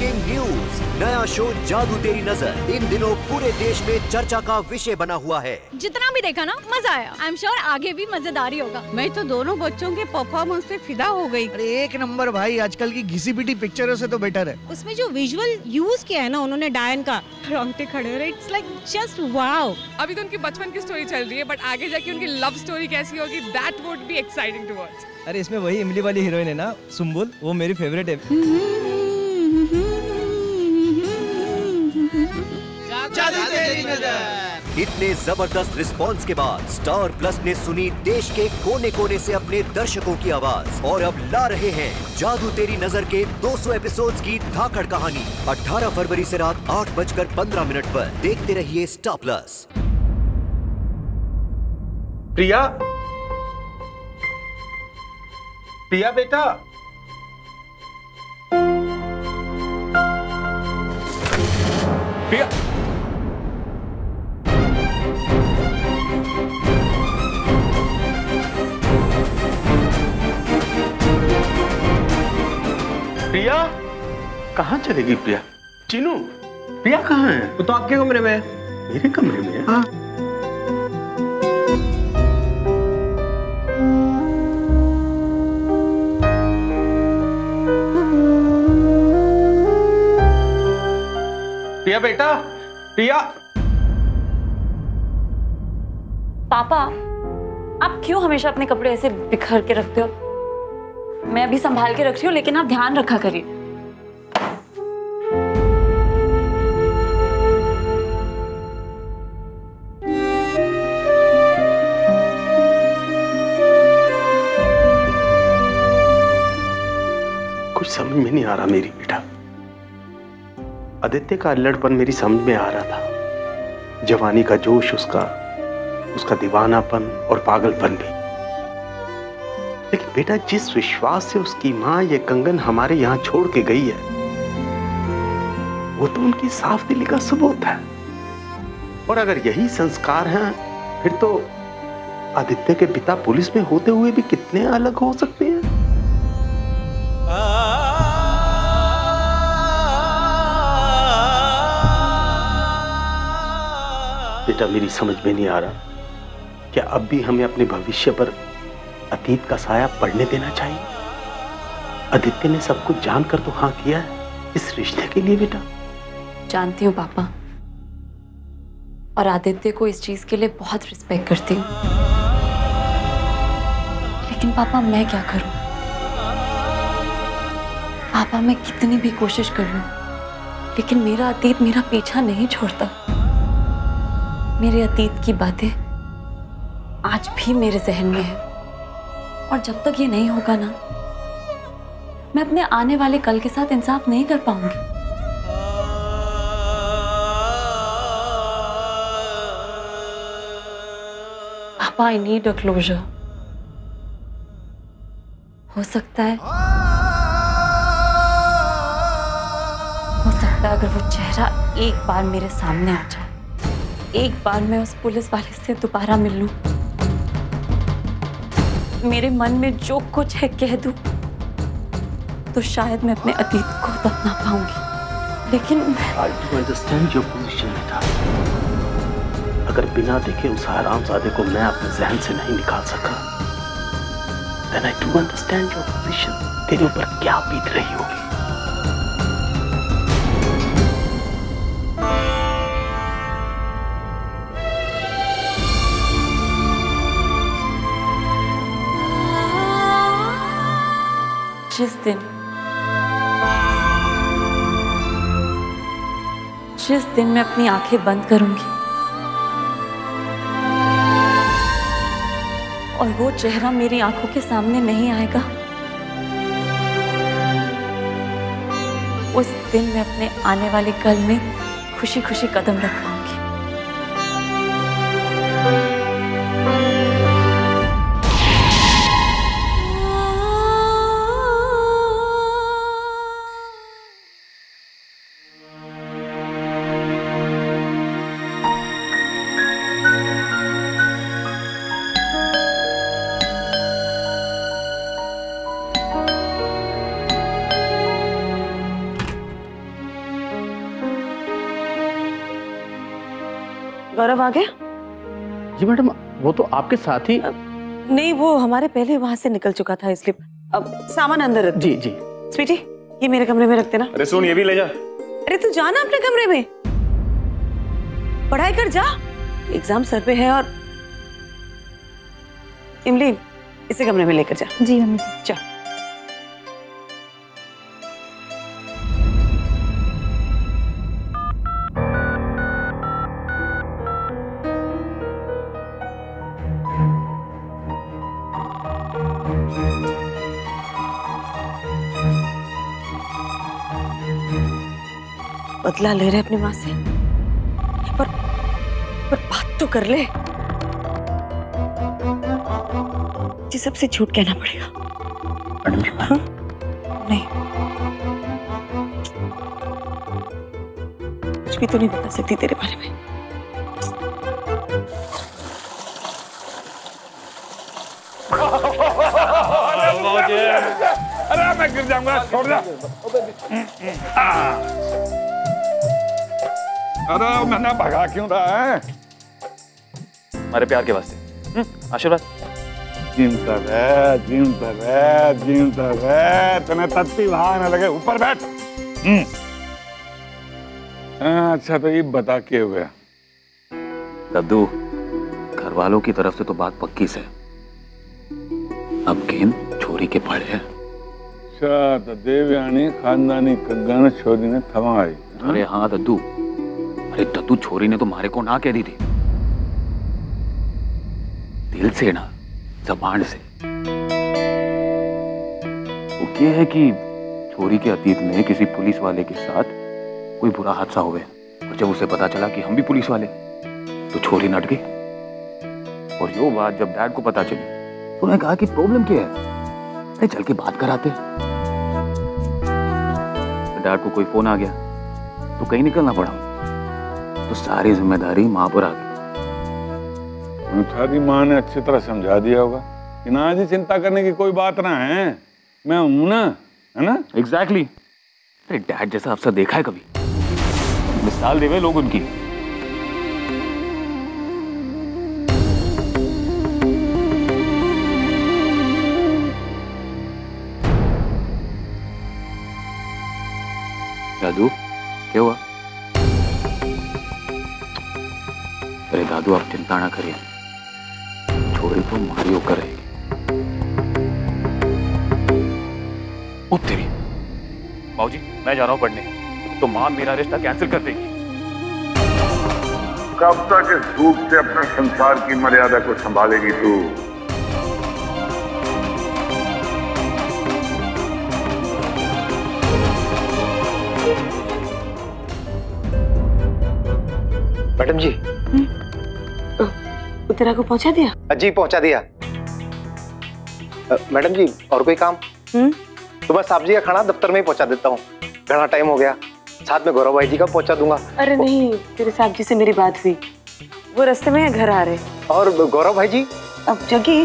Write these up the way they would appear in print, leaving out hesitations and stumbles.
Breaking news, नया show जादू तेरी नजर इन दिनों पूरे देश में चर्चा का विषय बना हुआ है। जितना भी देखा ना मजा आया। आई एम श्योर आगे भी मजेदार ही होगा। मैं तो दोनों बच्चों के परफॉर्मेंस पे फिदा हो गई। अरे एक नंबर भाई, आजकल की घिसी पिटी पिक्चरों से तो बेटर है। उसमें जो विजुअल यूज किया है ना उन्होंने डायन का, रोंगटे खड़े हो रहे, इट्स लाइक जस्ट वाओ। अभी तो उनकी बचपन की स्टोरी चल रही है, बट आगे जाके उनकी लव स्टोरी कैसी होगी, that would be exciting to watch. अरे इसमें वही इमली वाली हीरोइन है ना, सुम्बुल, वो मेरी फेवरेट है। जादू तेरी नजर। इतने जबरदस्त रिस्पांस के बाद स्टार प्लस ने सुनी देश के कोने कोने से अपने दर्शकों की आवाज और अब ला रहे हैं जादू तेरी नजर के 200 एपिसोड्स की धाकड़ कहानी। 18 फरवरी से रात 8:15 पर देखते रहिए स्टार प्लस। प्रिया, प्रिया बेटा, प्रिया, प्रिया कहाँ चलेगी प्रिया? चीनू, प्रिया कहाँ है? वो तो आपके कमरे में है। मेरे कमरे में है? हाँ। प्रिया बेटा, प्रिया। पापा, आप क्यों हमेशा अपने कपड़े ऐसे बिखर के रखते हो? मैं अभी संभाल के रख रही हूँ, लेकिन आप ध्यान रखा करिए। कुछ समझ में नहीं आ रहा मेरी बेटा। आदित्य का अल्लड़पन मेरी समझ में आ रहा था, जवानी का जोश, उसका दीवानापन और पागलपन भी। लेकिन बेटा, जिस विश्वास से उसकी माँ ये कंगन हमारे यहाँ छोड़ के गई है, वो तो उनकी साफ दिली का सबूत है। और अगर यही संस्कार हैं, फिर तो आदित्य के पिता पुलिस में होते हुए भी कितने अलग हो सकते हैं। बेटा, मेरी समझ में नहीं आ रहा, क्या अब भी हमें अपने भविष्य पर अतीत का साया पड़ने देना चाहिए? आदित्य ने सब कुछ जानकर तो हाँ किया है इस रिश्ते के लिए बेटा। जानती हूँ पापा, और आदित्य को इस चीज के लिए बहुत रिस्पेक्ट करती हूँ। लेकिन पापा, मैं क्या करूं? पापा, मैं कितनी भी कोशिश कर लूं, लेकिन मेरा अतीत मेरा पीछा नहीं छोड़ता। मेरे अतीत की बातें आज भी मेरे जहन में है, और जब तक ये नहीं होगा ना, मैं अपने आने वाले कल के साथ इंसाफ नहीं कर पाऊंगी। पापा, आई नीड अ क्लोजर। हो सकता है अगर वो चेहरा एक बार मेरे सामने आ जाए, एक बार मैं उस पुलिस वाले से दोबारा मिल लूं, मेरे मन में जो कुछ है कह दूं, तो शायद मैं अपने अतीत को दफना पाऊंगी। लेकिन I do understand your position बेटा। अगर बिना देखे उस हरामजादे को मैं अपने जहन से नहीं निकाल सका, then I do understand your position। तेरे ऊपर क्या बीत रही होगी। जिस दिन मैं अपनी आंखें बंद करूंगी और वो चेहरा मेरी आंखों के सामने नहीं आएगा, उस दिन मैं अपने आने वाले कल में खुशी खुशी कदम रख पाऊंगी। गौरव आ गया? जी मैडम, वो तो आपके साथ ही। नहीं, वो हमारे पहले वहां से निकल चुका था, इसलिए अब सामान अंदर रख। जी जी। स्वीटी, ये मेरे कमरे में रख देना। अरे सुन, ये भी ले जा। अरे तू जाना अपने कमरे में, पढ़ाई कर जा, एग्जाम सर पे है। और इमली, इसे कमरे में लेकर जा। जी मम्मी जी। चल। बदला ले रहे अपनी माँ से, पर बात तो कर ले। जी सबसे झूठ कहना पड़ेगा। मैडम जी, हाँ? नहीं, कुछ भी तो नहीं बता सकती तेरे बारे में। अरे मैं गिर जाऊंगा, छोड़ जा। अरे मैंने भगा क्यों रहा है? हमारे प्यार के वास्ते आशीर्वाद। जिंदा रहे, तने तत्ती वहां न लगे, ऊपर बैठ। अच्छा तो ये बता के हो गया? दद्दू, घर वालों की तरफ से तो बात पक्की से, अब गेंद छोरी के पड़े है। अच्छा तो देवयानी खानदानी कंगन छोरी ने थमाई। अरे हाँ दद्दू, अरे दद्दू छोरी ने तो मारे को ना कह दी थी, दिल से ना, जबान से। वो ये है कि छोरी के अतीत में किसी पुलिस वाले के साथ कोई बुरा हादसा हुआ, और जब उसे पता चला कि हम भी पुलिस वाले, तो छोरी नट गई। और यो बात जब डैड को पता चली तो उन्होंने कहा कि प्रॉब्लम क्या है, अरे चल के बात कराते। डैड को कोई फोन आ गया तो कहीं निकलना पड़ा, तो सारी जिम्मेदारी माँ पर आ गई। तुम्हारी माँ ने अच्छी तरह समझा दिया होगा कि ना जी चिंता करने की कोई बात ना है, मैं हूं ना, है ना? एग्जैक्टली। अरे डैड जैसा अफसर देखा है कभी? मिसाल देवे लोग उनकी। दादू क्या हुआ? अरे दादू आप चिंता ना करिए, छोरी तो मारी होकर रहेगी। ओ तेरी माऊजी, मैं जा रहा हूं पढ़ने, तो माँ मेरा रिश्ता कैंसिल कर देगी। कब तक इस धूप से अपने संसार की मर्यादा को संभालेगी तू? मैडम जी। तेरा को पहुंचा दिया? जी पहुंचा दिया। मैडम जी और कोई काम? तो बस साहब जी का खाना दफ्तर में ही पहुंचा देता हूँ, घना टाइम हो गया। साथ में गौरव भाई जी का पहुंचा दूंगा। अरे नहीं, तेरे साहब जी से मेरी बात हुई, वो रास्ते में घर आ रहे। और गौरव भाई जी? अब जगी,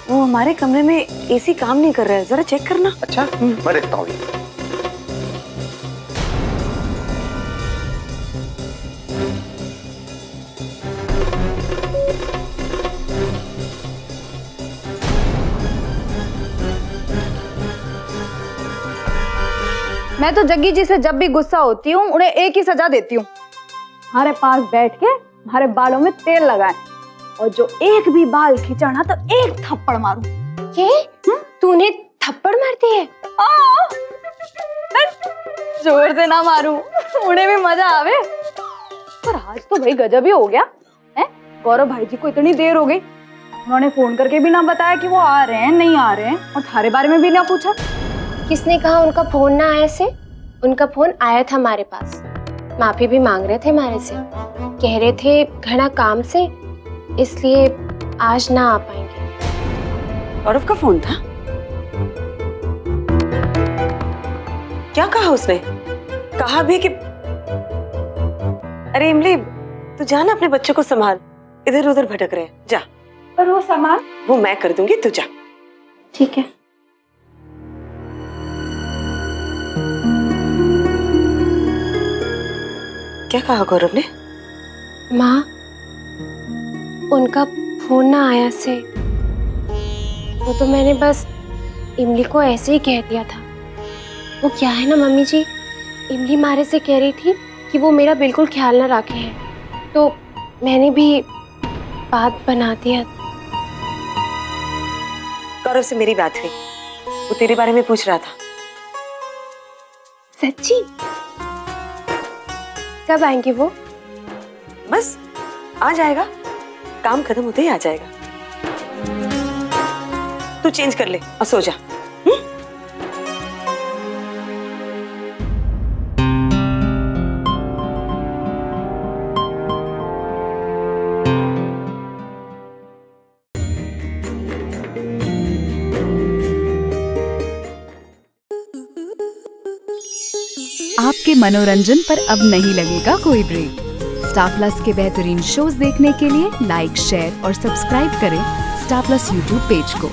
वो हमारे कमरे में एसी काम नहीं कर रहा है, जरा चेक करना। अच्छा मैं देखता हूँ। मैं तो जग्गी जी से जब भी गुस्सा होती हूँ उन्हें एक ही सजा देती हूँ, हमारे पास बैठ के हमारे बालों में तेल लगाए, और जो एक भी बाल खिंचाना तो एक थप्पड़ मारूं। ये तूने थप्पड़ मारती है? जोर से ना मारूं, उन्हें भी मजा आवे। पर आज तो भाई गजब ही हो गया है। गौरव भाई जी को इतनी देर हो गई, उन्होंने फोन करके भी ना बताया कि वो आ रहे हैं नहीं आ रहे हैं, और थारे बारे में भी ना पूछा। किसने कहा उनका फोन ना आया से? उनका फोन आया था हमारे पास, माफी भी मांग रहे थे हमारे से, कह रहे थे घना काम से इसलिए आज ना आ पाएंगे। गौरव का फोन था? क्या कहा उसने? कहा भी कि अरे इमली तू जा ना, अपने बच्चे को संभाल, इधर उधर भटक रहे हैं, जा। पर वो सामान वो मैं कर दूंगी, तू जा। ठीक है। क्या कहा गौरव ने? माँ उनका फोन ना आया से, वो तो मैंने बस इमली को ऐसे ही कह दिया था। वो क्या है ना मम्मी जी, इमली मारे से कह रही थी कि वो मेरा बिल्कुल ख्याल ना रखे हैं, तो मैंने भी बात बना दिया। गौरव से मेरी बात हुई, वो तेरे बारे में पूछ रहा था। सच्ची? कब आएंगे वो? बस आ जाएगा, काम खत्म होते ही आ जाएगा। तू चेंज कर ले और सो जा। आपके मनोरंजन पर अब नहीं लगेगा कोई ब्रेक। स्टार प्लस के बेहतरीन शोज देखने के लिए लाइक, शेयर और सब्सक्राइब करें स्टार प्लस यूट्यूब पेज को।